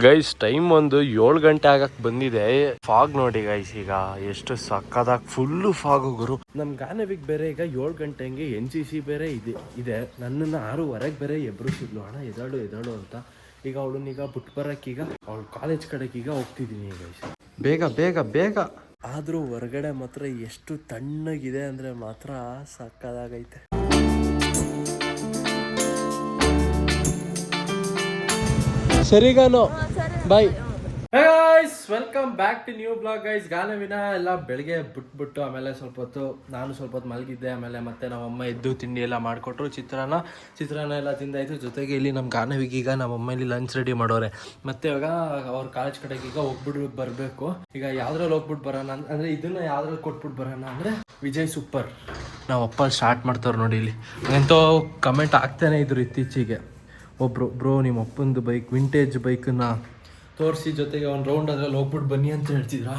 Guys time ಒಂದು 7 ಗಂಟೆ ಆಗಕ್ಕೆ ಬಂದಿದೆ. ಫಾಗ್ ನೋಡಿ ಗೈಸ್, ಈಗ ಎಷ್ಟು ಸಕ್ಕದಾಗ ಫುಲ್ಲು ಫಾಗು ಗುರು. ನಮ್ ಗಾನವಿಗ್ ಬೇರೆ ಈಗ 7 ಗಂಟೆ ಹಂಗೆ NCC ಬೇರೆ ಇದೆ. ನನ್ನನ್ನು 6:15 ಬೇರೆ ಎಬ್ರಿಸಿದ್ಲು, ಅಣ್ಣ ಎದಾಳು ಅಂತ. ಈಗ ಅವಳನ್ನೀಗ ಬಿಟ್ಟು ಬರೋಕ್ಕೀಗ ಅವಳು ಕಾಲೇಜ್ ಕಡೆಗೀಗ ಹೋಗ್ತಿದ್ದೀನಿ ಗೈಸ್. ಬೇಗ ಆದರೂ ಹೊರಗಡೆ ಮಾತ್ರ ಎಷ್ಟು ತಣ್ಣಗಿದೆ ಅಂದರೆ ಮಾತ್ರ ಸಕ್ಕದಾಗೈತೆ. ಸರಿಗಾನು ಬಾಯ್. Guys welcome back to new blog guys. ಗಾನವಿನ ಎಲ್ಲ ಬೆಳಗ್ಗೆ ಬಿಟ್ಬಿಟ್ಟು ಆಮೇಲೆ ಸ್ವಲ್ಪ ಹೊತ್ತು ಮಲಗಿದ್ದೆ. ಆಮೇಲೆ ಮತ್ತೆ ನಮ್ಮಮ್ಮ ಎದ್ದು ತಿಂಡಿ ಎಲ್ಲ ಮಾಡಿಕೊಟ್ರು. ಚಿತ್ರಾನ್ನ ಎಲ್ಲ ತಿಂದಾಯಿತು. ಜೊತೆಗೆ ಇಲ್ಲಿ ನಮ್ಮ ಗಾನವಿಗೀಗ ನಮ್ಮಮ್ಮ ಇಲ್ಲಿ ಲಂಚ್ ರೆಡಿ ಮಾಡೋರೆ. ಮತ್ತೆ ಇವಾಗ ಅವ್ರ ಕಾಲೇಜ್ ಕಡೆಗೆ ಈಗ ಹೋಗ್ಬಿಟ್ಟು ಬರಬೇಕು. ಈಗ ಯಾವ್ದ್ರಲ್ಲಿ ಹೋಗ್ಬಿಟ್ಟು ಬರೋಣ ಅಂದರೆ ಇದನ್ನ ಯಾವ್ದ್ರಲ್ಲಿ ಕೊಟ್ಬಿಟ್ಟು ಬರೋಣ ಅಂದರೆ ವಿಜಯ್ ಸೂಪರ್ ನಾವು ಅಪ್ಪ ಸ್ಟಾರ್ಟ್ ಮಾಡ್ತಾರೆ ನೋಡಿ. ಇಲ್ಲಿ ಎಂತೋ ಕಮೆಂಟ್ ಆಗ್ತಾನೆ ಇದ್ರು ಇತ್ತೀಚೆಗೆ. ಬ್ರೋ ನಿಮ್ಮ ಅಪ್ಪಂದು ಬೈಕ್ ವಿಂಟೇಜ್ ಬೈಕನ್ನು ತೋರಿಸಿ, ಜೊತೆಗೆ ಒಂದು ರೌಂಡ್ ಅದ್ರಲ್ಲಿ ಹೋಗ್ಬಿಟ್ಟು ಬನ್ನಿ ಅಂತ ಹೇಳ್ತಿದ್ರ.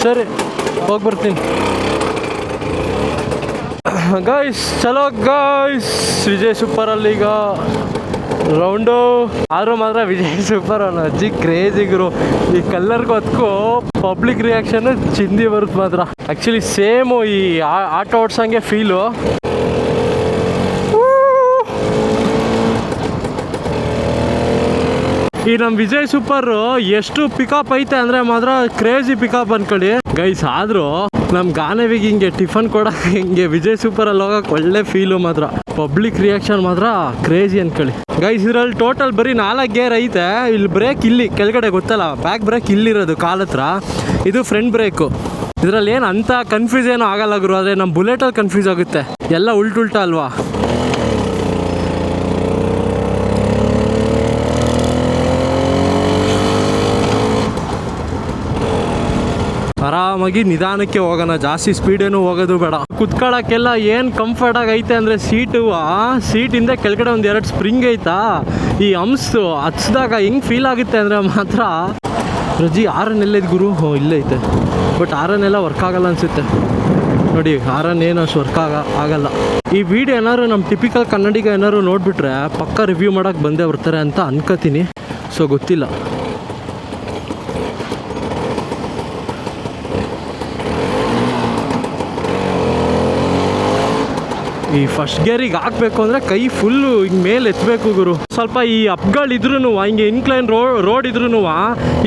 ಸರಿ ಹೋಗ್ಬರ್ತೀನಿ ಗಾಯ್ಸ್. ಚಲೋ ಗಾಯ್ಸ್, ವಿಜಯ್ ಸೂಪರಲ್ಲಿ ಈಗ ರೌಂಡು. ಆದ್ರೂ ಮಾತ್ರ ವಿಜಯ್ ಸೂಪರ್ ಅವನು ಅಜ್ಜಿ ಕ್ರೇಜಿಗರು. ಈ ಕಲ್ಲರ್ಗೂ ಅದಕ್ಕೂ ಪಬ್ಲಿಕ್ ರಿಯಾಕ್ಷನ್ ಚಿಂದಿ ಬರುತ್ತೆ ಮಾತ್ರ. ಆ್ಯಕ್ಚುಲಿ ಸೇಮು ಈ ಆಟೋ ಓಡ್ಸಂಗೆ ಫೀಲು. ಈ ನಮ್ಮ ವಿಜಯ್ ಸೂಪರ್ ಎಷ್ಟು ಪಿಕಪ್ ಐತೆ ಅಂದರೆ ಮಾತ್ರ ಕ್ರೇಜಿ ಪಿಕಪ್ ಅನ್ಕೊಳ್ಳಿ ಗೈಸ್. ಆದರೂ ನಮ್ಮ ಗಾನವಿಗೆ ಹಿಂಗೆ ಟಿಫನ್ ಕೊಡೋಕೆ ಹಿಂಗೆ ವಿಜಯ್ ಸೂಪರಲ್ಲಿ ಹೋಗೋಕೆ ಒಳ್ಳೆ ಫೀಲು ಮಾತ್ರ. ಪಬ್ಲಿಕ್ ರಿಯಾಕ್ಷನ್ ಮಾತ್ರ ಕ್ರೇಜಿ ಅನ್ಕೊಳ್ಳಿ ಗೈಸ್. ಇದರಲ್ಲಿ ಟೋಟಲ್ ಬರೀ 4 ಗೇರ್ ಐತೆ. ಇಲ್ಲಿ ಬ್ರೇಕ್ ಇಲ್ಲಿ ಕೆಳಗಡೆ ಗೊತ್ತಲ್ಲ, ಬ್ಯಾಕ್ ಬ್ರೇಕ್ ಇಲ್ಲಿರೋದು ಕಾಲ ಹತ್ರ, ಇದು ಫ್ರಂಟ್ ಬ್ರೇಕು. ಇದರಲ್ಲಿ ಏನು ಅಂತ ಕನ್ಫ್ಯೂಸ್ ಏನೂ ಆಗಲ್ಲ ಗುರು. ಆದರೆ ನಮ್ಮ ಬುಲೆಟಲ್ಲಿ ಕನ್ಫ್ಯೂಸ್ ಆಗುತ್ತೆ, ಎಲ್ಲ ಉಲ್ಟಾ ಅಲ್ವಾ. ಆರಾಮಾಗಿ ನಿಧಾನಕ್ಕೆ ಹೋಗೋಣ, ಜಾಸ್ತಿ ಸ್ಪೀಡೇನು ಹೋಗೋದು ಬೇಡ. ಕುತ್ಕೊಳ್ಳೋಕ್ಕೆಲ್ಲ ಏನು ಕಂಫರ್ಟಾಗಿ ಐತೆ ಅಂದರೆ ಸೀಟಿಂದ ಕೆಳಗಡೆ ಒಂದು 2 ಸ್ಪ್ರಿಂಗ್ ಐತಾ. ಈ ಹಂಪ್ಸು ಹಚ್ಚಿದಾಗ ಹೆಂಗೆ ಫೀಲ್ ಆಗುತ್ತೆ ಅಂದರೆ ಮಾತ್ರ. ರಜಿ ಆರನ್ ಎಲ್ಲೈತೆ ಗುರು? ಇಲ್ಲೇ ಐತೆ, ಬಟ್ ಆರನ್ನೆಲ್ಲ ವರ್ಕ್ ಆಗಲ್ಲ ಅನಿಸುತ್ತೆ ನೋಡಿ. ಆರನ್ ಏನು ಅಷ್ಟು ವರ್ಕ್ ಆಗಲ್ಲ. ಈ ವಿಡಿಯೋ ಏನಾದ್ರು ನಮ್ಮ ಟಿಪಿಕಲ್ ಕನ್ನಡಿಗ ಏನಾದ್ರು ನೋಡಿಬಿಟ್ರೆ ಪಕ್ಕ ರಿವ್ಯೂ ಮಾಡೋಕ್ಕೆ ಬಂದೇ ಬರ್ತಾರೆ ಅಂತ ಅನ್ಕೋತೀನಿ. ಸೊ ಗೊತ್ತಿಲ್ಲ. ಈ ಫಸ್ಟ್ ಗೇರಿಗೆ ಹಾಕಬೇಕು ಅಂದರೆ ಕೈ ಫುಲ್ಲು ಹಿಂಗೆ ಮೇಲೆ ಎತ್ತಬೇಕು ಗುರು. ಸ್ವಲ್ಪ ಈ ಅಪ್ಗಳಿದ್ರೂ ಹಿಂಗೆ ಇನ್ಕ್ಲೈನ್ ರೋಡ್ ಇದ್ರೂ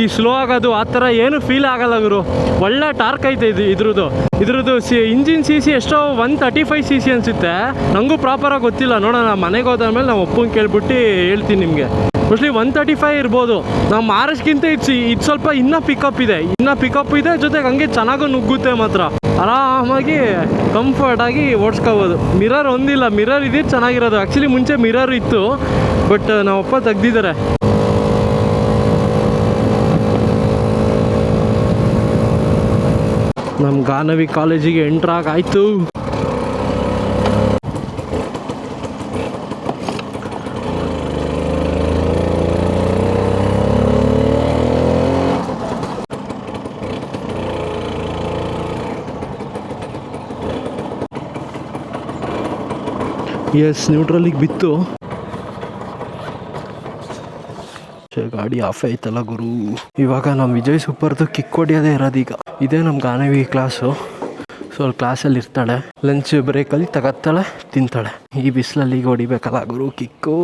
ಈ ಸ್ಲೋ ಆಗೋದು ಆ ಥರ ಏನು ಫೀಲ್ ಆಗಲ್ಲ ಗುರು. ಒಳ್ಳೆ ಟಾರ್ಕ್ ಐತೆ ಇದ್ರದ್ದು ಇಂಜಿನ್ CC ಎಷ್ಟೋ 135 cc ಅನಿಸುತ್ತೆ. ನನಗೂ ಪ್ರಾಪರಾಗಿ ಗೊತ್ತಿಲ್ಲ, ನೋಡೋಣ ಮನೆಗೆ ಹೋದಾದ್ಮೇಲೆ ನಾವು ಒಪ್ಪಂಗೆ ಕೇಳ್ಬಿಟ್ಟು ಹೇಳ್ತೀನಿ ನಿಮಗೆ. ಮೋಸ್ಟ್ಲಿ 135 ಇರ್ಬೋದು. ನಾವು ಮಾರಷ್ಕಿಂತ ಇದು ಸ್ವಲ್ಪ ಇನ್ನೂ ಪಿಕಪ್ ಇದೆ, ಜೊತೆಗೆ ಹಂಗೆ ಚೆನ್ನಾಗೂ ನುಗ್ಗುತ್ತೆ ಮಾತ್ರ. ಆರಾಮಾಗಿ ಕಂಫರ್ಟಾಗಿ ಓಡಿಸ್ಕೋಬೋದು. ಮಿರರ್ ಒಂದಿಲ್ಲ, ಮಿರರ್ ಇದ್ದಿದ್ದು ಚೆನ್ನಾಗಿರೋದು. ಆ್ಯಕ್ಚುಲಿ ಮುಂಚೆ ಮಿರರ್ ಇತ್ತು, ಬಟ್ ನಾವಪ್ಪ ತೆಗ್ದಿದ್ದಾರೆ. ನಮ್ಮ ಗಾನವಿ ಕಾಲೇಜಿಗೆ ಎಂಟ್ರಾಗಾಯ್ತು. ಎಸ್, ನ್ಯೂಟ್ರಲಿಗೆ ಬಿತ್ತು. ಗಾಡಿ ಆಫ್ ಐತಲ್ಲ ಗುರು. ಇವಾಗ ನಮ್ಮ ವಿಜಯ್ ಸೂಪರ್ದು ಕಿಕ್ ಹೊಡಿಯೋದೇ ಇರೋದೀಗ. ಇದೇ ನಮ್ಮ ಗಾನವಿ ಕ್ಲಾಸು. ಸೊ ಅಲ್ಲಿ ಕ್ಲಾಸಲ್ಲಿ ಇರ್ತಾಳೆ, ಲಂಚ್ ಬ್ರೇಕಲ್ಲಿ ತಗೋತಾಳೆ, ತಿಂತಾಳೆ. ಈ ಬಿಸಿಲಲ್ಲಿ ಈಗ ಹೊಡಿಬೇಕಲ್ಲ ಗುರು ಕಿಕ್ಕು.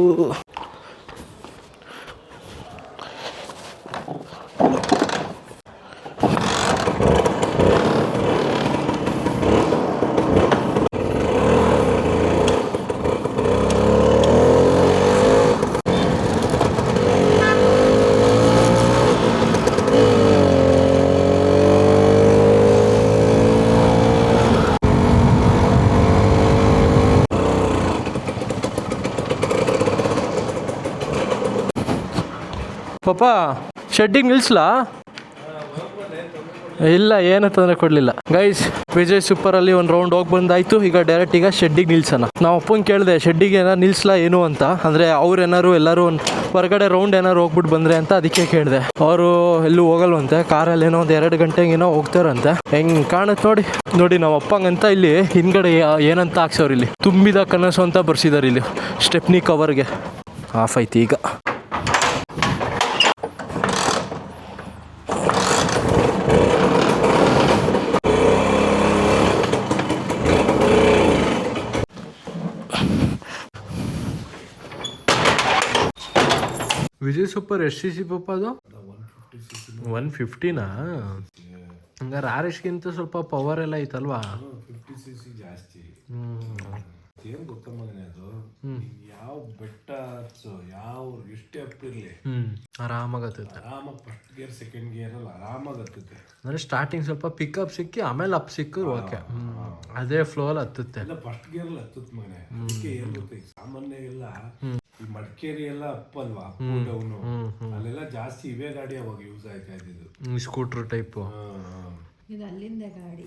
ಪಾಪ ಶೆಡ್ಡಿಗೆ ನಿಲ್ಸ್ಲಾ? ಇಲ್ಲ, ಏನು ತೊಂದರೆ ಕೊಡಲಿಲ್ಲ. ಗೈಸ್, ವಿಜಯ್ ಸೂಪರಲ್ಲಿ ಒಂದು ರೌಂಡ್ ಹೋಗಿ ಬಂದಾಯ್ತು. ಈಗ ಡೈರೆಕ್ಟ್ ಈಗ ಶೆಡ್ಡಿಗೆ ನಿಲ್ಸೋಣ. ನಾವು ಅಪ್ಪಂಗೆ ಕೇಳಿದೆ ಶೆಡ್ಡಿಗೆ ಏನಾರು ನಿಲ್ಸ್ಲಾ ಏನು ಅಂತ. ಅಂದರೆ ಅವ್ರು ಏನಾರು ಎಲ್ಲರೂ ಒಂದು ಹೊರಗಡೆ ರೌಂಡ್ ಏನಾರು ಹೋಗ್ಬಿಟ್ಟು ಬಂದರೆ ಅಂತ ಅದಕ್ಕೆ ಕೇಳಿದೆ. ಅವರು ಎಲ್ಲೂ ಹೋಗಲ್ವಂತೆ, ಕಾರಲ್ಲಿ ಏನೋ ಒಂದು 2 ಗಂಟೆಗೇನೋ ಹೋಗ್ತಾರಂತೆ. ಹೆಂಗೆ ಕಾಣುತ್ತೆ ನೋಡಿ ನಾವು ಅಪ್ಪಂಗಂತ ಇಲ್ಲಿ ಹಿಂದ್ಗಡೆ ಏನಂತ ಹಾಕ್ಸವ್ರು, ಇಲ್ಲಿ ತುಂಬಿದ ಕನಸು ಅಂತ ಬರ್ಸಿದ್ದಾರೆ ಇಲ್ಲಿ ಸ್ಟೆಪ್ನಿ ಕವರ್ಗೆ. ಆಫ್ ಐತಿ ಈಗ. ವಿಜಯ್ ಸೂಪರ್ ಎಷ್ಟು ಸಿ ಸಿ ಪಪ್ಪ ಅದು? 150ನಾ? ಹಂಗಾರೆ RS-ಗಿಂತ ಸ್ವಲ್ಪ ಪವರ್ ಎಲ್ಲ ಐತಲ್ವಾ? 50cc ಜಾಸ್ತಿ. ಏನು ಗೊತ್ತಮ್ಮ ಅದು, ಯಾವ ಬೆಟ್ಟ ಯಾವ ಎಷ್ಟೇ ಹತ್ತಿರ್ಲಿ ಆರಾಮಾಗಿ ಹತ್ತುತ್ತೆ. ಆರಾಮಾಗಿ ಫಸ್ಟ್ ಗೇರ್ ಸೆಕೆಂಡ್ ಗೇರ್ ಅಲ್ಲಿ ಆರಾಮಾಗಿ ಹತ್ತುತ್ತೆ. ಅಂದರೆ ಸ್ಟಾರ್ಟಿಂಗ್ ಸ್ವಲ್ಪ ಪಿಕಪ್ ಸಿಕ್ಕಿ ಆಮೇಲೆ ಅಪ್ ಸಿಕ್ಕಿದ್ರು ಓಕೆ, ಅದೇ ಫ್ಲೋ ಅಲ್ಲಿ ಹತ್ತುತ್ತೆ. ಫಸ್ಟ್ ಗೇರ್ ಅಲ್ಲಿ ಹತ್ತುತ್ತೆ ಮಗನೆ. ಅದಕ್ಕೆ ಏನು ಗೊತ್ತ, ಸಾಮಾನ್ಯ ಎಲ್ಲ ಈ ಮಡಿಕೇರಿ ಎಲ್ಲ ಅಪ್ ಅಲ್ವಾ, ಅಪ್ ಡೌನು ಅಲ್ಲೆಲ್ಲ ಜಾಸ್ತಿ ಇವೇ ಗಾಡಿ ಅವಾಗ ಯೂಸ್ ಆಯ್ತಾ ಇದ್ದಿದ್ದು, ಸ್ಕೂಟ್ರ್ ಟೈಪು. ಅಲ್ಲಿಂದ ಗಾಡಿ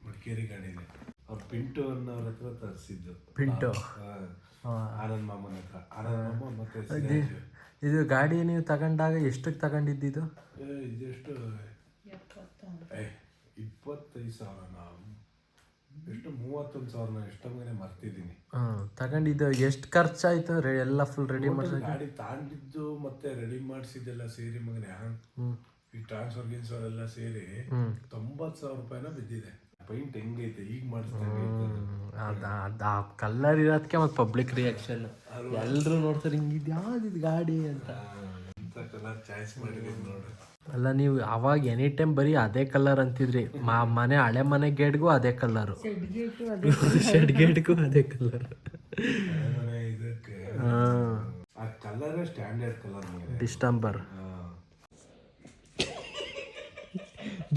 ಮಡಿಕೇರಿ ಗಾಡಿನೇ. ಅವ್ರು ಪಿಂಟು ಅನ್ನೋರ ಹತ್ರ ತರಿಸಿದ್ದು. ಪಿಂಟು ಆನಂದ್ ಮಾಮನ ಹತ್ರ. ಆನಂದ್ ಮಾಮ ಮತ್ತೆ ಇದು ಗಾಡಿ ನೀವು ತಗೊಂಡಾಗ ಎಷ್ಟಕ್ಕೆ ತಗೊಂಡಿದ್ದು? ಇದೆಷ್ಟು 25,000 ಎಷ್ಟು 31,000 ಎಷ್ಟೊಂಗನೆ ಮರ್ತಿದ್ದೀನಿ. ತಗೊಂಡಿದ್ದು ಎಷ್ಟು ಖರ್ಚಾಯ್ತು? ಎಲ್ಲ ಫುಲ್ ರೆಡಿ ಮಾಡಿ ಗಾಡಿ ತಾಂಡಿದ್ದು ಮತ್ತೆ ರೆಡಿ ಮಾಡಿಸಿದ್ದೆಲ್ಲ ಸೇರಿ ಮಗನೆ, ಈ ಟ್ರಾನ್ಸ್ಫರ್ ಗಿನ್ಸ್ಫರ್ ಎಲ್ಲ ಸೇರಿ 90,000 ರೂಪಾಯಿನ ಬಿದ್ದಿದೆ. ಪೈಂಟ್ ಹೆಂಗೈತೆ ಈಗ ಮಾಡಿಸ್ದಂಗೆ. ಆ ಕಲರ್ ಇರೋದಕ್ಕೆ ಮತ್ತು ಪಬ್ಲಿಕ್ ರಿಯಾಕ್ಷನ್ ಎಲ್ಲರೂ ನೋಡ್ತಾರೆ, ಹಿಂಗಿದ್ದು ಯಾವ್ದಿದು ಗಾಡಿ ಅಂತ. ಕಲರ್ ಚಾಯ್ಸ್ ಮಾಡಿದ್ದೀನಿ ನೋಡಿ. ಅಲ್ಲ, ನೀವು ಅವಾಗ ಎನಿ ಟೈಮ್ ಬರೀ ಅದೇ ಕಲರ್ ಅಂತಿದ್ರಿ. ಮನೆ ಹಳೆ ಮನೆ ಗೇಟ್ಗೂ ಅದೇ ಕಲರು, ಶೆಡ್ ಗೇಟ್ಗೂ ಅದೇ ಕಲರ್. ಇದಕ್ಕೆ ಆ ಕಲರ್ ಸ್ಟ್ಯಾಂಡರ್ಡ್ ಕಲರ್ ಡಿಸ್ಟಂಬರ್.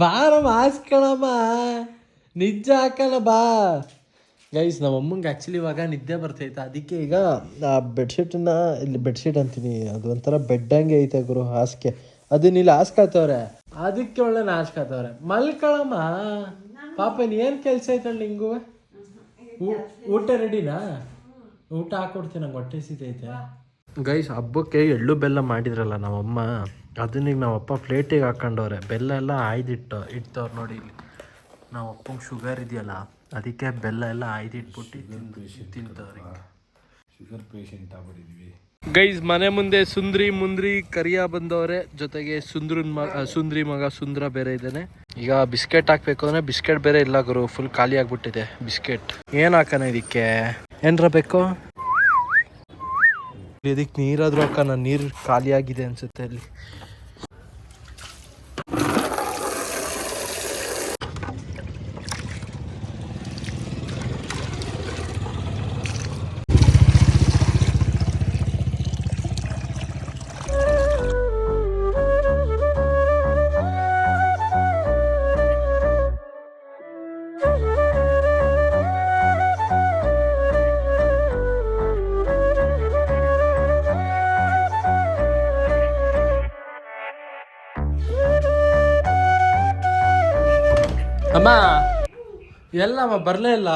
ಬಾರ ಹಾಸ್ಕೊಳಮ್ಮ, ನಿಜ ಹಾಕೋಣ ಬಾ. ಗೈಸ್, ನಮ್ಮ ಅಮ್ಮಂಗೆ ಆ್ಯಕ್ಚುಲಿ ಇವಾಗ ನಿದ್ದೆ ಬರ್ತೈತೆ, ಅದಕ್ಕೆ ಈಗ ಆ ಬೆಡ್ಶೀಟನ್ನ ಇಲ್ಲಿ ಬೆಡ್ಶೀಟ್ ಅಂತೀನಿ, ಅದು ಒಂಥರ ಬೆಡ್ ಹಂಗೆ ಐತೆ ಗುರು, ಹಾಸಿಗೆ ಅದನ್ನ ಇಲ್ಲಿ ಹಾಸ್ಕೊತವ್ರೆ, ಅದಕ್ಕೆ ಒಳ್ಳೆ ಹಾಸ್ಕೊತವ್ರೆ. ಮಲ್ಕೊಳಮ್ಮ ಪಾಪ, ಏನು ಕೆಲಸ ಐತಲ್ಲ ನಿಂಗೂ? ಊಟ ರೆಡಿನಾ? ಊಟ ಹಾಕೊಡ್ತೀನಿ, ನಂಗೆ ಹೊಟ್ಟೆ ಸಿತೈತೆ. ಗೈಸ್, ಹಬ್ಬಕ್ಕೆ ಎಳ್ಳು ಬೆಲ್ಲ ಮಾಡಿದ್ರಲ್ಲ ನಮ್ಮಮ್ಮ, ಅದನ್ನ ಈಗ ನಾವಪ್ಪ ಪ್ಲೇಟಿಗೆ ಹಾಕೊಂಡವ್ರೆ. ಬೆಲ್ಲ ಎಲ್ಲ ಇಡ್ತವ್ರು ನೋಡಿ ಇಲ್ಲಿ. ನಾವು ಅಪ್ಪಂಗೆ ಶುಗರ್ ಇದೆಯಲ್ಲ, ಅದಕ್ಕೆ ಬೆಲ್ಲ ಎಲ್ಲ ಆಯ್ದಿಟ್ಬಿಟ್ಟು ತಿಂತವ್ರಿ. ಶುಗರ್ ಪೇಷಂಟ್ ಆಗ್ಬಿಟ್ಟಿದ್ವಿ. ಗೈಸ್, ಮನೆ ಮುಂದೆ ಸುಂದ್ರಿ ಮುಂದ್ರಿ ಕರಿಯ ಬಂದವ್ರೆ, ಜೊತೆಗೆ ಸುಂದ್ರಿ ಮಗ ಸುಂದ್ರ ಬೇರೆ ಇದ್ದಾನೆ. ಈಗ ಬಿಸ್ಕೆಟ್ ಹಾಕ್ಬೇಕು ಅಂದ್ರೆ ಬಿಸ್ಕೆಟ್ ಬೇರೆ ಇಲ್ಲ ಗುರು, ಫುಲ್ ಖಾಲಿ ಆಗ್ಬಿಟ್ಟಿದೆ ಬಿಸ್ಕೆಟ್. ಏನ್ ಹಾಕೋಣ ಇದಕ್ಕೆ? ಏನ್ರ ಬೇಕು? ಇದಕ್ಕೆ ನೀರಾದ್ರೂ ಹಾಕೋಣ, ನೀರು ಖಾಲಿ ಆಗಿದೆ ಅನ್ಸುತ್ತೆ ಅಲ್ಲಿ. ಅಮ್ಮ ಎಲ್ಲಮ್ಮ ಬರಲೇ ಇಲ್ಲ,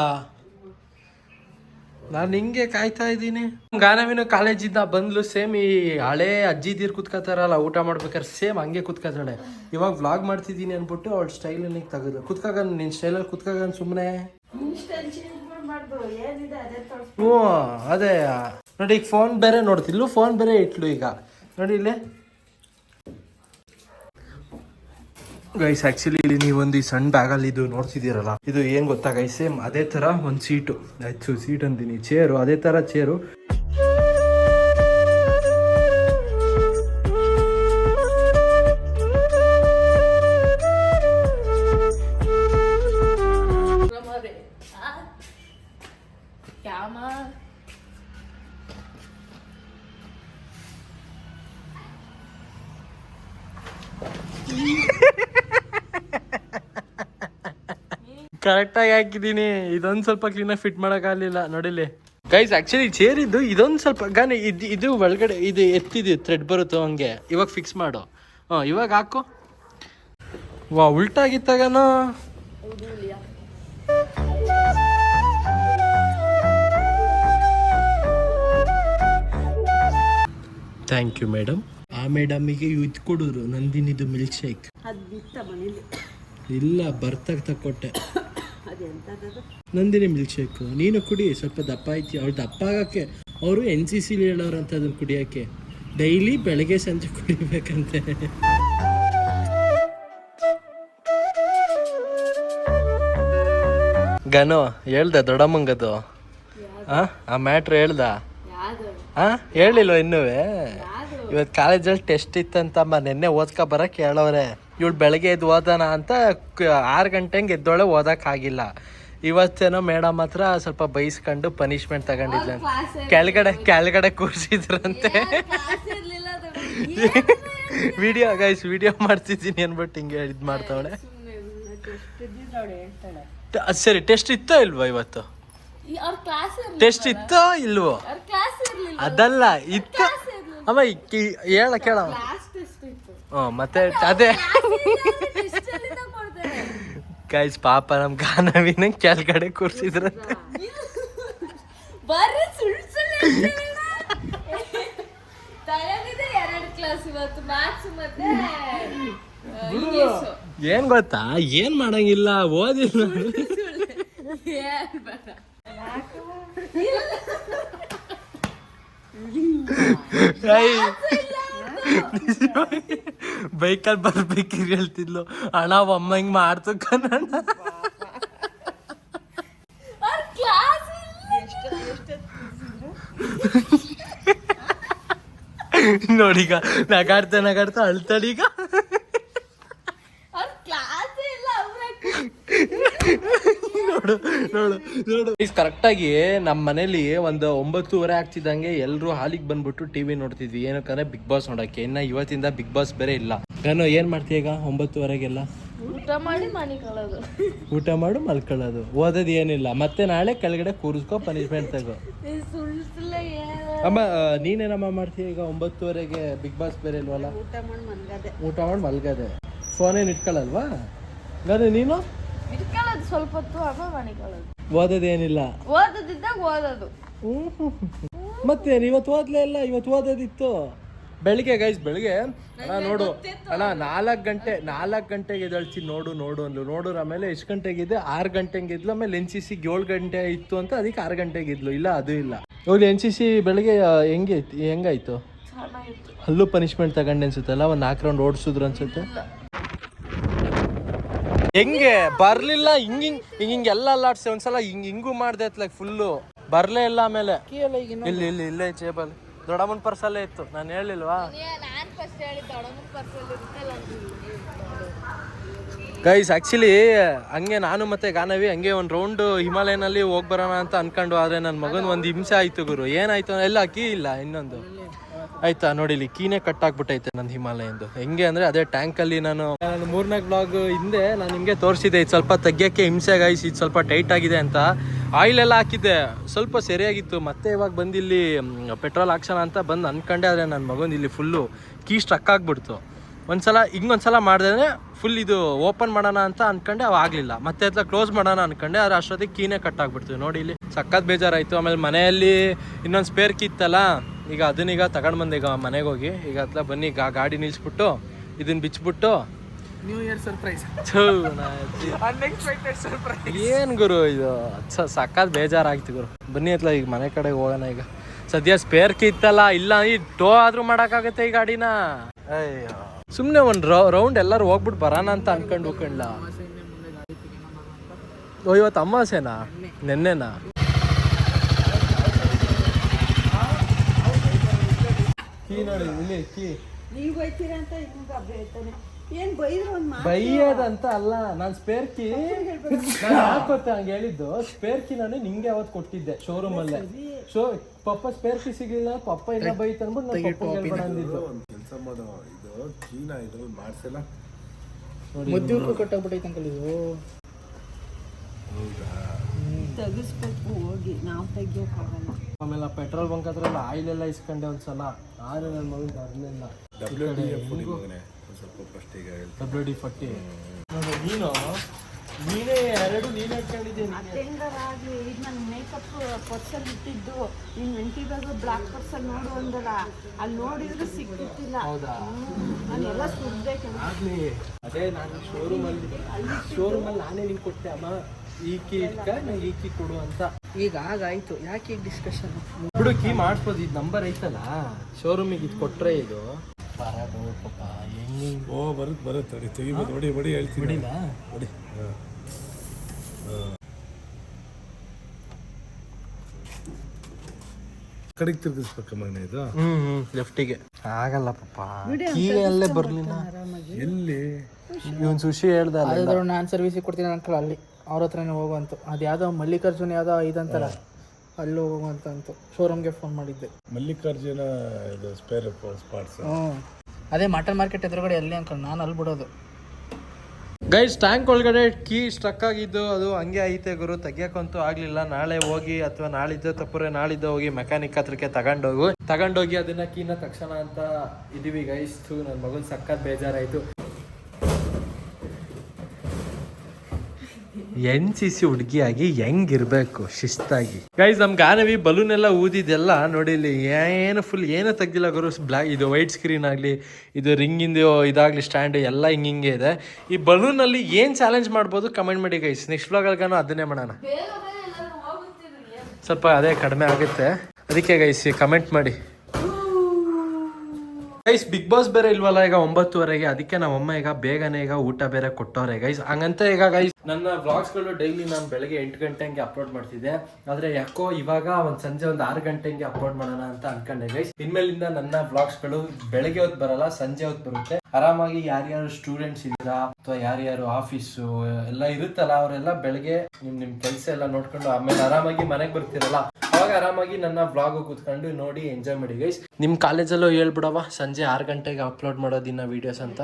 ನಾನು ಹಿಂಗೆ ಕಾಯ್ತಾ ಇದ್ದೀನಿ. ಗಾನವಿನ ಕಾಲೇಜಿಂದ ಬಂದ್ಲು, ಸೇಮ್ ಈ ಹಳೆ ಅಜ್ಜಿದೀರ್ ಕುತ್ಕೋತಾರಲ್ಲ ಊಟ ಮಾಡ್ಬೇಕಾದ್ರೆ ಸೇಮ್ ಹಂಗೆ ಕುತ್ಕೋತಾಳೆ. ಇವಾಗ ವ್ಲಾಗ್ ಮಾಡ್ತಿದ್ದೀನಿ ಅಂದ್ಬಿಟ್ಟು ಅವಳ ಸ್ಟೈಲಲ್ಲಿ ತೆಗೆದು ಕುತ್ಕಾಗ, ನಿನ್ನ ಸ್ಟೈಲಲ್ಲಿ ಕುತ್ಕಾಗ ಸುಮ್ಮನೆ. ಹ್ಞೂ, ಅದೇ ನೋಡಿ, ಈಗ ಫೋನ್ ಬೇರೆ ನೋಡ್ತಿದ್ಲು, ಫೋನ್ ಬೇರೆ ಇಟ್ಲು. ಈಗ ನೋಡಿ ಇಲ್ಲಿ ಗೈಸ್, ಆ್ಯಕ್ಚುಲಿ ಇಲ್ಲಿ ನೀವೊಂದು ಈ ಸಣ್ಣ ಬ್ಯಾಗಲ್ಲಿ ಇದು ನೋಡ್ತಿದ್ದೀರಲ್ಲ, ಇದು ಏನು ಗೊತ್ತಾ ಗೈಸ್, ಸೇಮ್ ಅದೇ ಥರ ಒಂದು ಸೀಟು, ಆಯ್ತು ಸೀಟ್ ಅಂತೀನಿ, ಚೇರು, ಅದೇ ಥರ ಚೇರು. ಕರೆಕ್ಟಾಗಿ ಹಾಕಿದ್ದೀನಿ. ಇದೊಂದು ಸ್ವಲ್ಪ ಕ್ಲೀನಾಗಿ ಫಿಟ್ ಮಾಡೋಕ್ಕಾಗಲಿಲ್ಲ ನೋಡಿಲಿ ಗೈಸ್. ಆ್ಯಕ್ಚುಲಿ ಚೇರ್ ಇದ್ದು ಇದೊಂದು ಸ್ವಲ್ಪ ಗಾನೆ ಇದು ಒಳಗಡೆ ಇದು ಎತ್ತಿದ್ದು ಥ್ರೆಡ್ ಬರುತ್ತೋ ಹಂಗೆ. ಇವಾಗ ಫಿಕ್ಸ್ ಮಾಡು. ಇವಾಗ ಹಾಕು. ವಾ ಉಲ್ಟಾಗಿತ್ತಾಗನೋ. Thank you madam. ಆ ಮೇಡಮಿಗೆ ಇದು ಕೊಡೋರು ನಂದಿನಿದು ಮಿಲ್ಕ್ ಶೇಕ್. ಇಲ್ಲ ಬರ್ತಾಗ ತಕ್ಕೊಟ್ಟೆ ನಂದಿನಿ ಮಿಲ್ಕ್ ಶೇಕ್. ನೀನು ಕುಡಿ, ಸ್ವಲ್ಪ ದಪ್ಪ ಐತಿ. ಅವ್ಳು ದಪ್ಪ ಆಗಕ್ಕೆ ಅವರು NCC ಹೇಳೋರಂತ ಅದನ್ನ ಕುಡಿಯೋಕ್ಕೆ ಡೈಲಿ ಬೆಳಗ್ಗೆ ಸಂಜೆ ಕುಡಿಬೇಕಂತೆ. ಗನು ಹೇಳ್ದ ದೊಡ್ಡಮ್ಮಂಗದು ಆ ಮ್ಯಾಟ್ರ್ ಹೇಳ್ದ? ಹೇಳಿಲ್ವ ಇನ್ನೂ? ಇವತ್ತು ಕಾಲೇಜಲ್ಲಿ ಟೆಸ್ಟ್ ಇತ್ತಂತಮ್ಮ, ನಿನ್ನೆ ಓದ್ಕೊ ಬರಕ್ಕೆ ಹೇಳೋರೆ. ಇವಳು ಬೆಳಗ್ಗೆ ಎದ್ದು ಓದೋಣ ಅಂತ 6 ಗಂಟೆಗೆ ಎದ್ದೊಳೆ ಓದಕ್ಕಾಗಿಲ್ಲ. ಇವತ್ತೇನೋ ಮೇಡಮ್ ಹತ್ರ ಸ್ವಲ್ಪ ಬೈಸ್ಕೊಂಡು ಪನಿಷ್ಮೆಂಟ್ ತಗೊಂಡಿದ್ಲ. ಕೆಳಗಡೆ ಕೂರಿಸಿದ್ರಂತೆ. ವಿಡಿಯೋ ಮಾಡ್ತಿದ್ದೀನಿ ಅನ್ಬಿಟ್ಟು ಹಿಂಗೆ ಇದು ಮಾಡ್ತಾವಳೆ. ಸರಿ, ಟೆಸ್ಟ್ ಇತ್ತೋ ಇಲ್ವೋ ಇವತ್ತು? ಟೆಸ್ಟ್ ಇತ್ತೋ ಇಲ್ವೋ ಅದಲ್ಲ, ಇತ್ತು ಅಮ್ಮ. ಕೇಳ ಮತ್ತೆ ಅದೇ ಗೈಸ್, ಪಾಪ ನಮ್ ಗಾನವಿನ ಕೆಳಗಡೆ ಕೂರ್ಸಿದ್ರ. ಏನ್ ಗೊತ್ತಾ, ಏನ್ ಮಾಡಂಗಿಲ್ಲ, ಓದಿಲ್ಲ. ಬೈಕಲ್ಲಿ ಬರ್ಬೇಕಿರ್ ಹೇಳ್ತಿದ್ಲು, ಅಣ್ಣ ಅಮ್ಮ ಹಿಂಗ್ ಮಾಡ್ತು ಕನ್ನಡ. ನೋಡೀಗ ನಗಾಡ್ತಾ ಅಳ್ತಾಳೀಗ. ನೋಡು ಕರೆಕ್ಟಾಗಿ ನಮ್ಮ ಮನೇಲಿ ಒಂದು 9:30 ಆಗ್ತಿದ್ದಂಗೆ ಎಲ್ಲರೂ ಹಾಲಿಗೆ ಬಂದ್ಬಿಟ್ಟು ಟಿವಿ ನೋಡ್ತಿದ್ವಿ. ಏನಕ್ಕಂದ್ರೆ ಬಿಗ್ ಬಾಸ್ ನೋಡಕ್ಕೆ. ಇನ್ನ ಇವತ್ತಿಂದ ಬಿಗ್ ಬಾಸ್ ಬೇರೆ ಇಲ್ಲ. ನಾನು ಏನ್ ಮಾಡ್ತೀಯ ಈಗ 9:30ಗೆಲ್ಲ? ಊಟ ಮಾಡು ಮಲ್ಕೊಳ್ಳೋದು. ಓದೋದು ಏನಿಲ್ಲ. ಮತ್ತೆ ನಾಳೆ ಕೆಳಗಡೆ ಕೂರಿಸ್ಕೊ, ಪನಿಷ್ಮೆಂಟ್ ತಗೋ. ಅಮ್ಮ ನೀನೇನಮ್ಮ ಮಾಡ್ತೀಯ ಈಗ 9:30ಗೆ? ಬಿಗ್ ಬಾಸ್ ಬೇರೆ ಇಲ್ವಲ್ಲ? ಊಟ ಮಾಡಿ ಮಲ್ಗದೆ. ಫೋನೇನು ಇಟ್ಕೊಳ್ಳಲ್ವಾ? ಗನು ನೀನು? ಸ್ವಲ್ಪ ಹೊತ್ತು ಓದೋದೇನಿಲ್ಲ. ಓದೋದು ಮತ್ತೆ ಇವತ್ತು ಓದ್ಲೇ ಇಲ್ಲ. ಇವತ್ತು ಓದೋದಿತ್ತು ಬೆಳಿಗ್ಗೆ. ಗೈಸ್ ಬೆಳಿಗ್ಗೆ ಅಣ್ಣ ನೋಡು ಅಣ್ಣ 4 ಗಂಟೆಗೆ ಎದ್ದೇಳ್ತೀನಿ ನೋಡು ಅಂದ್ಲು. ಆಮೇಲೆ ಎಷ್ಟು ಗಂಟೆಗಿದ್ದೆ? 6 ಗಂಟೆಗೆ ಇದ್ಲು. ಆಮೇಲೆ NCC 7 ಗಂಟೆ ಇತ್ತು ಅಂತ ಅದಕ್ಕೆ 6 ಗಂಟೆಗೆ ಇದ್ಲು. ಇಲ್ಲ ಅದು ಇಲ್ಲ. ಹೋಗ್ಲಿ, NCC ಬೆಳಿಗ್ಗೆ ಹೆಂಗಾಯ್ತು? ಅಲ್ಲೂ ಪನಿಷ್ಮೆಂಟ್ ತಗೊಂಡೆ ಅನ್ಸುತ್ತಲ್ಲ, ಒಂದು 4 ರೌಂಡ್ ಓಡಿಸಿದ್ರು ಅನ್ಸುತ್ತೆ. ಹೆಂಗೆ ಬರ್ಲಿಲ್ಲ? ಹಿಂಗೆಲ್ಲ ಅಲ್ಲಾಡ್ಸಿ ಒಂದ್ಸಲ ಹಿಂಗೂ ಮಾಡ್ದೆ ಫುಲ್ಲು. ಬರ್ಲೇ ಇಲ್ಲ. ಆಮೇಲೆ ಇಲ್ಲೇ ಚೇಬಲ್ ದೊಡ್ಡಮ್ಮನ ಪರ್ಸಲ್ಲೇ ಇತ್ತು. ನಾನು ಹೇಳಿಲ್ವಾ ಗೈಸ್? ಆಕ್ಚುಲಿ ಹಂಗೆ ನಾನು ಮತ್ತೆ ಗಾನವಿ ಹಂಗೆ ಒಂದು ರೌಂಡ್ ಹಿಮಾಲಯನಲ್ಲಿ ಹೋಗಿ ಬರೋಣ ಅಂತ ಅನ್ಕೊಂಡು, ಆದ್ರೆ ನನ್ನ ಮಗನ ಒಂದು ಹಿಂಸೆ ಆಯ್ತು ಗುರು. ಏನಾಯ್ತು? ಎಲ್ಲ ಕೀ ಇಲ್ಲ ಇನ್ನೊಂದು ಆಯ್ತಾ ನೋಡಿಲಿ, ಕೀನೇ ಕಟ್ಟಾಕ್ಬಿಟ್ಟೈತೆ ನಂದು ಹಿಮಾಲಯಂದು. ಹೆಂಗೆ ಅಂದರೆ ಅದೇ ಟ್ಯಾಂಕಲ್ಲಿ ನಾನು 3-4 ಬ್ಲಾಗ್ ಹಿಂದೆ ನಾನು ನಿಮಗೆ ತೋರಿಸಿದ್ದೆ. ಇದು ಸ್ವಲ್ಪ ತೆಗಿಯೋಕ್ಕೆ ಹಿಂಸೆ ಗೈಸ್, ಇದು ಸ್ವಲ್ಪ ಟೈಟ್ ಆಗಿದೆ ಅಂತ. ಆಯಿಲ್ ಎಲ್ಲ ಹಾಕಿದ್ದೆ, ಸ್ವಲ್ಪ ಸರಿಯಾಗಿತ್ತು. ಮತ್ತೆ ಇವಾಗ ಬಂದಿಲ್ಲಿ ಪೆಟ್ರೋಲ್ ಹಾಕ್ಸೋಣ ಅಂತ ಬಂದು ಅಂದ್ಕೊಂಡೆ. ಆದರೆ ನನ್ನ ಮಗಂದು ಇಲ್ಲಿ ಫುಲ್ಲು ಕೀ ಸ್ಟ್ರಕ್ ಆಗಿಬಿಡ್ತು. ಹಿಂಗೊಂದ್ಸಲ ಮಾಡಿದ್ರೆ ಫುಲ್ ಇದು ಓಪನ್ ಮಾಡೋಣ ಅಂತ ಅಂದ್ಕೊಂಡೆ, ಅವು ಆಗಲಿಲ್ಲ. ಮತ್ತೆ ಹತ್ರ ಕ್ಲೋಸ್ ಮಾಡೋಣ ಅಂದ್ಕೊಂಡೆ, ಆದರೆ ಅಷ್ಟೊತ್ತಿಗೆ ಕೀನೇ ಕಟ್ಟಾಗ್ಬಿಡ್ತು. ನೋಡಿ ಇಲ್ಲಿ ಸಖತ್ ಬೇಜಾರಾಯಿತು. ಆಮೇಲೆ ಮನೆಯಲ್ಲಿ ಇನ್ನೊಂದು ಸ್ಪೇರ್ ಕೀ ಇತ್ತಲ್ಲ, ಈಗ ಅದನ್ನೀಗ ತಗೊಂಡು ಬಂದೆ. ಈಗ ಮನೆಗೆ ಹೋಗಿ ಈಗ ಹತ್ರ ಬನ್ನಿ ಗಾಡಿ ನಿಲ್ಲಿಸ್ಬಿಟ್ಟು ಇದನ್ನ ಬಿಚ್ಚಿಬಿಟ್ಟು ನ್ಯೂ ಇಯರ್ ಸರ್ಪ್ರೈಸ್. ಏನು ಗುರು ಇದು? ಸಖತ್ ಬೇಜಾರಾಗ್ತಿ ಗುರು. ಬನ್ನಿ ಹತ್ಲ ಈಗ ಮನೆ ಕಡೆ ಹೋಗೋಣ. ಈಗ ಸದ್ಯ ಸ್ಪೇರ್ ಕೀ ಇತ್ತಲ್ಲ, ಇಲ್ಲ ಈ ಟೋ ಆದ್ರೂ ಮಾಡೋಕ್ಕಾಗತ್ತೆ ಈ ಗಾಡಿನ. ಅಯ್ಯೋ, ಸುಮ್ಮನೆ ಒಂದು ರೌಂಡ್ ಎಲ್ಲರೂ ಹೋಗ್ಬಿಟ್ಟು ಬರೋಣ ಅಂತ ಅನ್ಕೊಂಡು ಹೋಗ್ಕೊಂಡ್ಲ. ಓ ಇವತ್ತು ಅಮಾವಾಸ್ಯೆನಾ? ನೆನ್ನೆನಾ? ಕೀ ನೋಡಿ ಇಲ್ಲಿ ಕೀ. ನೀವು ಬೈತೀರಾ ಅಂತ ಏನ್ ಬೈದ್ರು ಒಂದು ಮಾತು. ಬೈಯೋದಂತ ಅಲ್ಲ, ನಾನು ಸ್ಪೇರ್ ಕೀ ಹಾಕೋತೆ ಹಂಗೆ ಹೇಳಿದ್ದು. ಸ್ಪೇರ್ ಕೀ ನಾನು ನಿಂಗೆ ಯಾವತ್ತು ಕೊಟ್ಟಿದ್ದೆ ಶೋರೂಮ್ ಅಲ್ಲೇ. ಪಪ್ಪ ಸ್ಪೇರ್ ಕೀ ಸಿಗಲಿಲ್ಲ, ಪಪ್ಪ ಇಲ್ಲ ಬೈತ್ ಅಂದ್ಬಿಟ್ಟು ನಾನು ಪಪ್ಪ ಹೇಳ್ಬೇಡ ಅಂದಿದ್ದು. ಕೆಲಸ ಮಾಡೋ ಇದು ಕೀನಾ ಇದು ಮಾಡ್ಸಲ್ಲ ಮದ್ದೂರ್ಗೂ ಕಟ್ಟಾಗ್ಬಿಟ್ಟೈತೆ ಅಂಕಲ್ ಇದು. ಹೌದಾ? ತೆಗಿಸ್ಬೇಕು ಹೋಗಿ, ನಾವು ತೆಗಿಯೋಕ್ಕಾಗಲ್ಲ. ಆಮೇಲೆ ಪೆಟ್ರೋಲ್ ಬಂಕ್ ಹತ್ರ ಎಲ್ಲ ಆಯಿಲ್ ಎಲ್ಲ ಇಸ್ಕೊಂಡೆ ಒಂದ್ಸಲ. ಆದ್ರೆ ನನ್ನ ಮಗನ ಬರಲಿಲ್ಲ. WD-40 ಮಗನೇ ಸ್ವಲ್ಪ ಫಸ್ಟ್ ಈಗ WD-40 ನೀನೇ ಎರಡು ನೀನೇ ಇಟ್ಕೊಂಡಿದ್ದೀನಿ. ಹೆಂಗಾರಾಗ್ಲಿ ಇದು ನನ್ನ ಮೇಕಪ್ ಪರ್ಸಲ್ಲಿ ಇಟ್ಟಿದ್ದು ನೀನು ವೆಂಟಿ ಬ್ಯಾಗು ಬ್ಲಾಕ್ ಪರ್ಸಲ್ ನೋಡು ಅಂದಲ್ಲ, ಅಲ್ಲಿ ನೋಡಿದ್ರು ಸಿಕ್ಕಿತ್ತಿಲ್ಲ. ಹೌದಾ? ನಾನು ಎಲ್ಲ ಸುಡ್ಬೇಕು. ಆಗ್ಲಿ ಅದೇ ನಾನು ಶೋರೂಮಲ್ಲಿ ನಾನೇ ನಿಂಗೆ ಕೊಟ್ಟೆ ಅಮ್ಮ, ಈ ಕೀ ಇಟ್ಕ ನಂಗೆ ಈ ಕೀ ಕೊಡು ಅಂತ. ಈಗ ಆಗಾಯ್ತು, ಯಾಕೆ ಈಗ ಡಿಸ್ಕಷನ್? ಬಿಡು, ಕೀ ಮಾಡಿಸ್ಬೋದು. ಇದು ನಂಬರ್ ಐತಲ್ಲ ಶೋರೂಮಿಗೆ, ಇದು ಕೊಟ್ಟರೆ ಇದು ಪಾಪ ಹೆಂಗೆ. ಓ ಬರುತ್ತೆ ನೋಡಿ, ತೆಗಿಬೋದು. ಹೊಡಿ ಹೇಳ್ತೀನಿ. ಹೊಡಿಲ್ಲ ಹೊಡಿ. ಕಡೆಗೆ ತಿರ್ಗಿಸ್ಬೇಕಮ್ಮ ಇದು. ಲೆಫ್ಟಿಗೆ ಆಗಲ್ಲ ಪಾಪ, ಕೀ ಅಲ್ಲೇ ಬರ್ಲಿಲ್ಲ. ಎಲ್ಲಿ ಇವನ್ ಸುಶಿ ಹೇಳ್ದ ಅದಾದ್ರೂ ನಾನು ಸರ್ವಿಸಿಗೆ ಕೊಡ್ತೀನಿ ಅಂಕಲ್, ಅಲ್ಲಿ ಅವ್ರ ಹತ್ರನೇ ಹೋಗುವಂತು. ಅದು ಯಾವುದೋ ಮಲ್ಲಿಕಾರ್ಜುನ್ ಯಾವುದೋ ಇದಂತಲ್ಲ, ಅಲ್ಲೂ ಹೋಗುವಂತಂತು. ಶೋರೂಮ್ಗೆ ಫೋನ್ ಮಾಡಿದ್ದೆ. ಮಲ್ಲಿಕಾರ್ಜುನ ಇದು ಸ್ಪೇರ್ ಪಾರ್ಟ್ಸ್. ಅದೇ ಮಟನ್ ಮಾರ್ಕೆಟ್ ಎದುರುಗಡೆ ಅಲ್ಲಿ ಅಂಕಲ್, ನಾನು ಅಲ್ಲಿ ಬಿಡೋದು. ಗೈಸ್, ಟ್ಯಾಂಕ್ ಒಳಗಡೆ ಕೀ ಸ್ಟ್ರಕ್ ಆಗಿದ್ದು, ಅದು ಹಂಗೆ ಐತೆ ಗುರು, ತೆಗಿಯೋಕ್ಕಂತೂ ಆಗಲಿಲ್ಲ. ನಾಳೆ ಹೋಗಿ ಅಥವಾ ನಾಳಿದ್ದು ತಪ್ಪರೆ ನಾಳಿದ್ದು ಹೋಗಿ ಮೆಕ್ಯಾನಿಕ್ ಹತ್ರಕ್ಕೆ ತಗೊಂಡೋಗಿ ಅದನ್ನ ಕೀನ ತಕ್ಷಣ ಅಂತ ಇದೀವಿ ಗೈಸ್. ನನ್ನ ಮಗನ ಸಖತ್ ಬೇಜಾರಾಯಿತು. NCC ಹುಡುಗಿಯಾಗಿ ಹೆಂಗಿರ್ಬೇಕು ಶಿಸ್ತಾಗಿ. ಗೈಸ್, ನಮ್ ಗಾನವಿ ಬಲೂನ್ ಎಲ್ಲ ಊದಿದೆಲ್ಲ ನೋಡಿ, ಇಲ್ಲಿ ಏನು ತೆಗ್ದಿಲ್ಲ ಗುರು. ಬ್ಲಾಕ್ ಇದು ವೈಟ್ ಸ್ಕ್ರೀನ್ ಆಗಲಿ, ಇದು ರಿಂಗಿಂದು ಇದಾಗಲಿ, ಸ್ಟ್ಯಾಂಡ್ ಎಲ್ಲ ಹಿಂಗೆ ಇದೆ. ಈ ಬಲೂನಲ್ಲಿ ಏನು ಚಾಲೆಂಜ್ ಮಾಡ್ಬೋದು ಕಮೆಂಟ್ ಮಾಡಿ ಗೈಸ್. ನೆಕ್ಸ್ಟ್ ವ್ಲಾಗಲ್ಗಾನು ಅದನ್ನೇ ಮಾಡೋಣ. ಸ್ವಲ್ಪ ಅದೇ ಕಡಿಮೆ ಆಗುತ್ತೆ, ಅದಕ್ಕೆ ಗೈಸ್ ಕಮೆಂಟ್ ಮಾಡಿ ಗೈಸ್. ಬಿಗ್ ಬಾಸ್ ಬೇರೆ ಇಲ್ವಲ್ಲ ಈಗ 9:30ಗೆ, ಅದಕ್ಕೆ ನಮ್ಮಮ್ಮ ಈಗ ಬೇಗನೆ ಈಗ ಊಟ ಬೇರೆ ಕೊಟ್ಟವ್ರೆ ಗೈಸ್. ಹಂಗಂತ ಈಗ ಗೈಸ್ ನನ್ನ ವ್ಲಾಗ್ಸ್ಗಳು ಡೈಲಿ ನಾನು ಬೆಳಗ್ಗೆ 8 ಗಂಟೆಗೆ ಅಪ್ಲೋಡ್ ಮಾಡ್ತಿದ್ದೆ, ಆದ್ರೆ ಯಾಕೋ ಇವಾಗ ಸಂಜೆ 6 ಗಂಟೆಗೆ ಅಪ್ಲೋಡ್ ಮಾಡೋಣ ಅಂತ ಅನ್ಕೊಂಡೆ ಗೈಸ್. ಇನ್ಮೇಲಿಂದ ನನ್ನ ವ್ಲಾಗ್ಸ್ಗಳು ಬೆಳಗ್ಗೆ ಹೊತ್ತು ಬರಲ್ಲ, ಸಂಜೆ ಹೊತ್ತು ಬರುತ್ತೆ. ಆರಾಮಾಗಿ ಯಾರ್ಯಾರು ಸ್ಟೂಡೆಂಟ್ಸ್ ಇದ್ದೀರಾ ಅಥವಾ ಯಾರ್ಯಾರು ಆಫೀಸು ಎಲ್ಲ ಇರುತ್ತಲ್ಲ, ಅವರೆಲ್ಲ ಬೆಳಗ್ಗೆ ನಿಮ್ ಕೆಲಸ ಎಲ್ಲ ನೋಡ್ಕೊಂಡು ಆಮೇಲೆ ಆರಾಮಾಗಿ ಮನೆಗೆ ಬರ್ತಿರಲ್ಲ, ಅವಾಗ ಆರಾಮಾಗಿ ನನ್ನ ವ್ಲಾಗ್ ಕೂತ್ಕೊಂಡು ನೋಡಿ ಎಂಜಾಯ್ ಮಾಡಿ ಗೈಸ್. ನಿಮ್ ಕಾಲೇಜಲ್ಲೂ ಹೇಳ್ಬಿಡವ ಸಂಜೆ 6 ಗಂಟೆಗೆ ಅಪ್ಲೋಡ್ ಮಾಡೋದಿನ್ನ ವಿಡಿಯೋಸ್ ಅಂತ.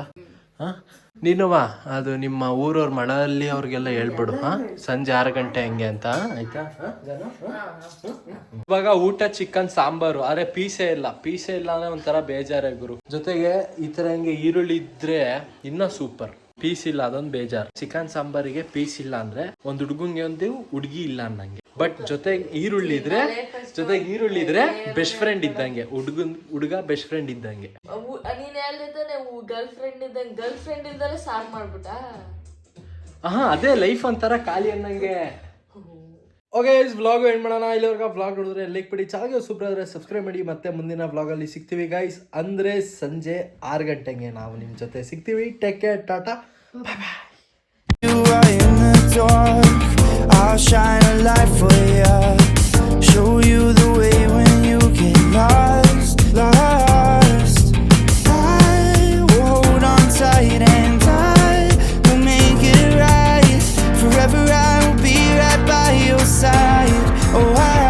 ನೀನುವಾ ಅದು ನಿಮ್ಮ ಊರವ್ರ ಮಳಲ್ಲಿ ಅವ್ರಿಗೆಲ್ಲ ಹೇಳ್ಬಿಡು, ಸಂಜೆ 6 ಗಂಟೆ ಹಂಗೆ ಅಂತ, ಆಯ್ತಾ? ಇವಾಗ ಊಟ ಚಿಕನ್ ಸಾಂಬಾರು, ಆದ್ರೆ ಪೀಸೇ ಇಲ್ಲ ಅಂದ್ರೆ ಒಂಥರ ಬೇಜಾರೇ ಗುರು. ಜೊತೆಗೆ ಈ ತರ ಹಿಂಗೆ ಈರುಳ್ಳಿ ಇದ್ರೆ ಇನ್ನ ಸೂಪರ್. ಪೀಸ್ ಇಲ್ಲ, ಅದೊಂದು ಬೇಜಾರು. ಚಿಕನ್ ಸಾಂಬಾರಿಗೆ ಪೀಸ್ ಇಲ್ಲ ಅಂದ್ರೆ ಒಂದ್ ಹುಡುಗಂಗೆ ಒಂದು ಹುಡುಗಿ ಇಲ್ಲ ಅನ್ನಂಗೆ. ಬಟ್ ಜೊತೆಗೆ ಈರುಳ್ಳಿ ಇದ್ರೆ ಬೆಸ್ಟ್ ಫ್ರೆಂಡ್ ಇದ್ದಂಗೆ, ಹುಡುಗ ಬೆಸ್ಟ್ ಫ್ರೆಂಡ್ ಇದ್ದಂಗೆ. ನೀನ್ ಹೇಳ್ದಿದ್ದಾನೆ ಗರ್ಲ್ ಫ್ರೆಂಡ್ ಇಲ್ದಲೆ ಸಾರ್ ಮಾಡ್ಬಿಟ್ಟ. ಅದೇ ಲೈಫ್ ಒಂಥರ ಖಾಲಿ ಅನ್ನಂಗೆ. ಓಕೆ, ವ್ಲಾಗ್ ಎಂಡ್ ಮಾಡೋಣ. ಇಲ್ಲಿವರೆಗೆ ವ್ಲಾಗ್ ನೋಡಿದ್ರೆ ಲೈಕ್ ಬಿಡಿ, ಚಾನಲ್ಗೆ ಸೂಪರ್ ಆದರೆ ಸಬ್ಸ್ಕ್ರೈಬ್ ಮಾಡಿ. ಮತ್ತೆ ಮುಂದಿನ ವ್ಲಾಗಲ್ಲಿ ಸಿಗ್ತೀವಿ ಗೈಸ್, ಅಂದ್ರೆ ಸಂಜೆ 6 ಗಂಟೆಗೆ ನಾವು ನಿಮ್ಮ ಜೊತೆ ಸಿಗ್ತೀವಿ. Take care, tata, bye bye. You are in the dark, I'll shine a light for you.